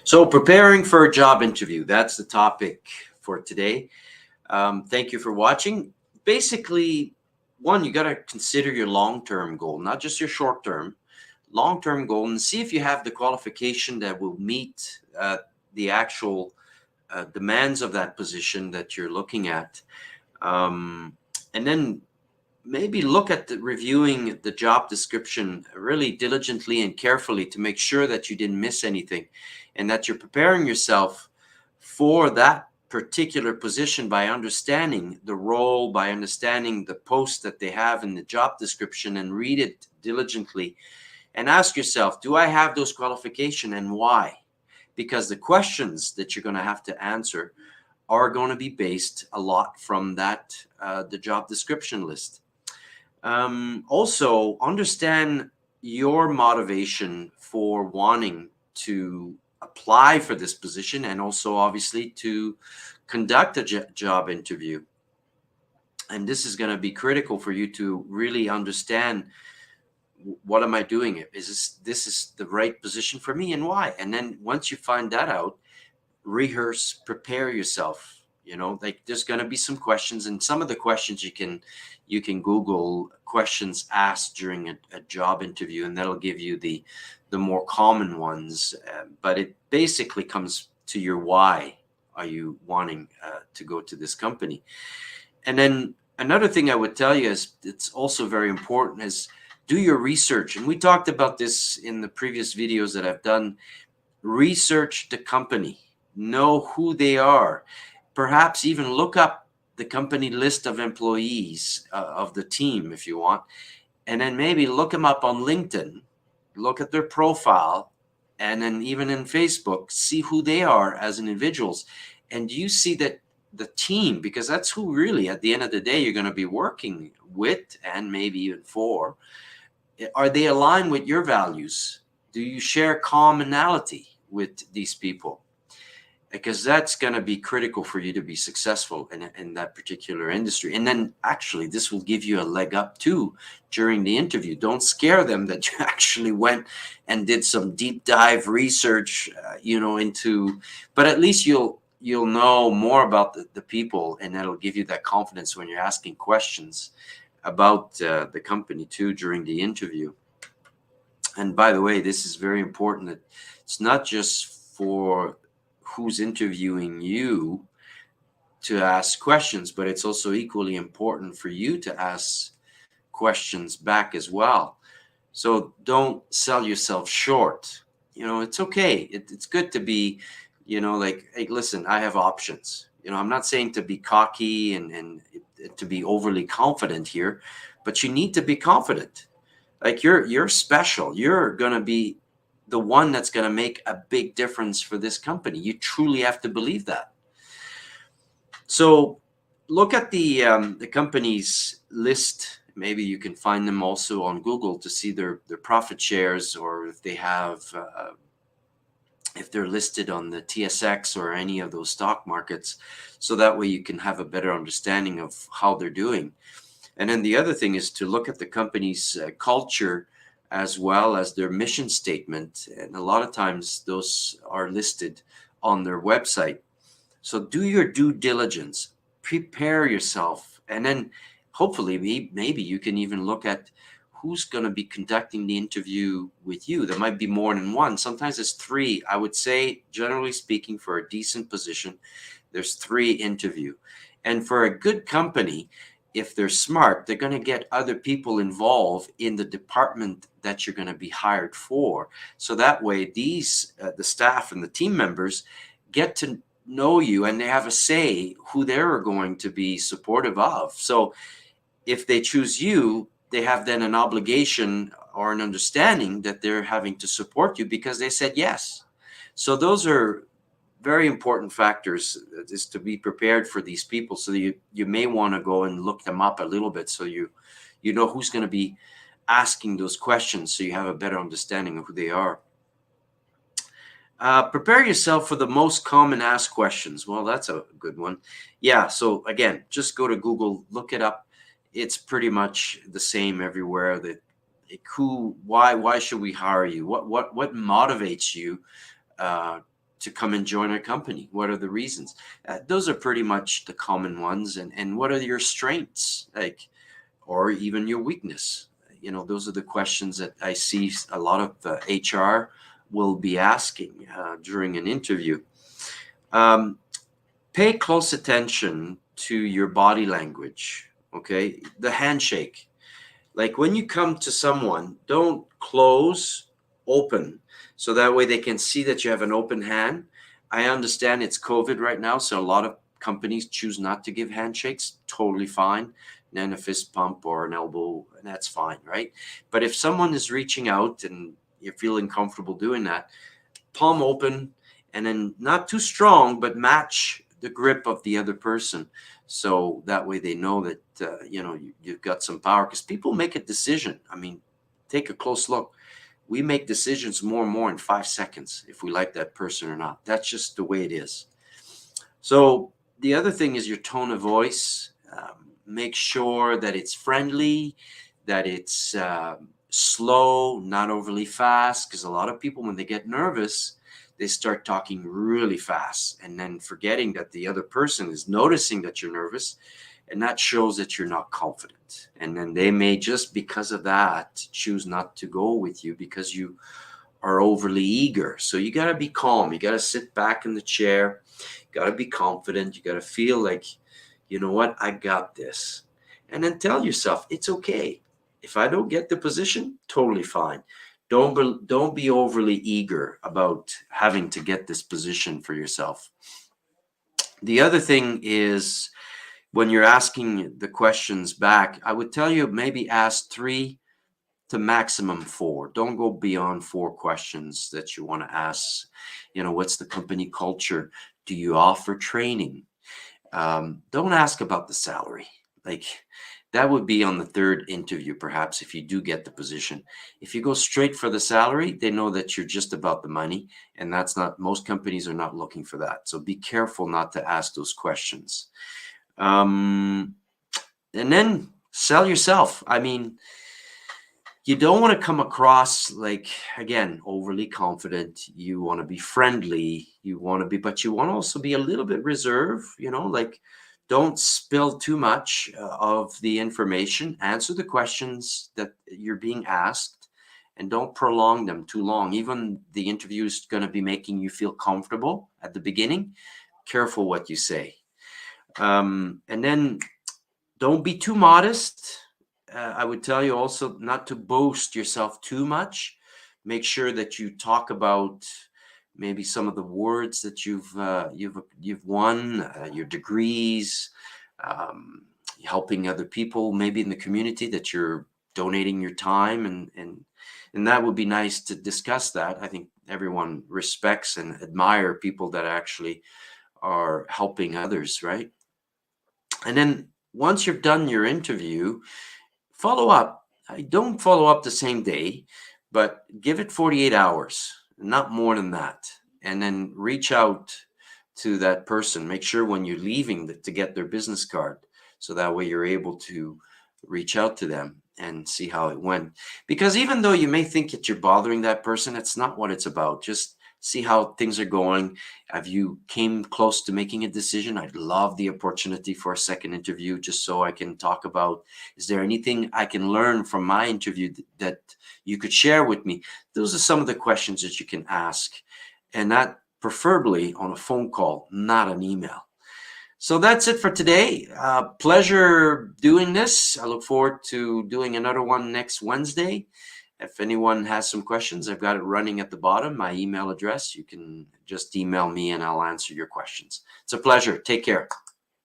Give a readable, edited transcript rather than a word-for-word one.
So, preparing for a job interview, that's the topic for today. Thank you for watching. Basically, one, you got to consider your long term goal, not just your short term, long term goal, and see if you have the qualification that will meet the actual demands of that position that you're looking at. Um, and then maybe look at reviewing the job description really diligently and carefully to make sure that you didn't miss anything and that you're preparing yourself for that particular position by understanding the role, by understanding the post that they have in the job description, and read it diligently and ask yourself, do I have those qualifications and why? Because the questions that you're going to have to answer are going to be based a lot from that the job description list. Also, understand your motivation for wanting to apply for this position, and also obviously to conduct a job interview. And this is going to be critical for you to really understand, what am I doing? Is this is the right position for me, and why? And then once you find that out, rehearse, prepare yourself. Like, there's going to be some questions, and some of the questions you can Google questions asked during a job interview, and that'll give you the more common ones. But it basically comes to your why are you wanting to go to this company. And then another thing I would tell you is, it's also very important, is do your research. And we talked about this in the previous videos that I've done. Research the company, know who they are, perhaps even look up the company list of employees of the team if you want, and then maybe look them up on LinkedIn, look at their profile, and then even in Facebook, see who they are as individuals. And you see that the team, because that's who really at the end of the day you're going to be working with and maybe even for, are they aligned with your values? Do you share commonality with these people? Because that's going to be critical for you to be successful in that particular industry. And then actually, this will give you a leg up too during the interview. Don't scare them that you actually went and did some deep dive research, into, but at least you'll know more about the people, and that'll give you that confidence when you're asking questions about the company too during the interview. And by the way, this is very important, that it's not just for who's interviewing you to ask questions, but it's also equally important for you to ask questions back as well. So don't sell yourself short. It's okay. It's good to be, like, hey, listen, I have options. I'm not saying to be cocky and to be overly confident here, but you need to be confident. Like, you're special. You're going to be the one that's going to make a big difference for this company. You truly have to believe that. So look at the company's list. Maybe you can find them also on Google to see their profit shares, or if they have if they're listed on the TSX or any of those stock markets. So that way you can have a better understanding of how they're doing. And then the other thing is to look at the company's culture, as well as their mission statement. And a lot of times those are listed on their website. So do your due diligence, prepare yourself, and then hopefully maybe you can even look at who's going to be conducting the interview with you. There might be more than one. Sometimes it's three. I would say, generally speaking, for a decent position, there's 3 interview. And for a good company, if they're smart, they're going to get other people involved in the department that you're going to be hired for. So that way, the staff and the team members get to know you, and they have a say who they're going to be supportive of. So if they choose you, they have then an obligation or an understanding that they're having to support you because they said yes. So those are very important factors, is to be prepared for these people. So you may want to go and look them up a little bit, so you know who's going to be asking those questions, so you have a better understanding of who they are. Prepare yourself for the most common asked questions. Well, that's a good one. Yeah, so again, just go to Google, look it up. It's pretty much the same everywhere. Why should we hire you? What motivates you to come and join our company? What are the reasons? Those are pretty much the common ones. And what are your strengths, like, or even your weakness? You know, those are the questions that I see a lot of HR will be asking during an interview. Pay close attention to your body language. Okay, the handshake. Like when you come to someone, don't close, open, so that way they can see that you have an open hand. I understand it's COVID right now, so a lot of companies choose not to give handshakes. Totally fine. And then a fist pump or an elbow, and that's fine, right? But if someone is reaching out and you're feeling comfortable doing that, palm open, and then not too strong, but match the grip of the other person. So that way they know that, you've got some power, because people make a decision. I mean, take a close look. We make decisions more and more in 5 seconds if we like that person or not. That's just the way it is. So the other thing is your tone of voice. Make sure that it's friendly, that it's slow, not overly fast, because a lot of people, when they get nervous, they start talking really fast and then forgetting that the other person is noticing that you're nervous, and that shows that you're not confident. And then they may, just because of that, choose not to go with you because you are overly eager. So you got to be calm. You got to sit back in the chair. You got to be confident. You got to feel like, you know what, I got this. And then tell yourself, it's okay. If I don't get the position, totally fine. Don't be overly eager about having to get this position for yourself. The other thing is, when you're asking the questions back, I would tell you maybe ask 3 to maximum 4. Don't go beyond 4 questions that you want to ask. You know, what's the company culture? Do you offer training? Don't ask about the salary. Like, that would be on the 3rd interview, perhaps, if you do get the position. If you go straight for the salary, they know that you're just about the money, and that's not, most companies are not looking for that. So be careful not to ask those questions. And then sell yourself. I mean, you don't want to come across like, again, overly confident. You want to be friendly. But you want to also be a little bit reserved, like, don't spill too much of the information. Answer the questions that you're being asked, and don't prolong them too long. Even the interview is going to be making you feel comfortable at the beginning. Careful what you say. And then don't be too modest. I would tell you also not to boast yourself too much. Make sure that you talk about maybe some of the words that you've won, your degrees, helping other people, maybe in the community that you're donating your time, and that would be nice to discuss that. I think everyone respects and admire people that actually are helping others, right? And then once you've done your interview, follow up. Don't follow up the same day, but give it 48 hours, not more than that. And then reach out to that person. Make sure when you're leaving to get their business card, so that way you're able to reach out to them and see how it went. Because even though you may think that you're bothering that person, it's not what it's about. Just see how things are going. Have you came close to making a decision? I'd love the opportunity for a second interview, just so I can talk about, is there anything I can learn from my interview that you could share with me? Those are some of the questions that you can ask, and that preferably on a phone call, not an email. So that's it for today. Pleasure doing this. I look forward to doing another one next Wednesday. If anyone has some questions, I've got it running at the bottom, my email address. You can just email me and I'll answer your questions. It's a pleasure. Take care.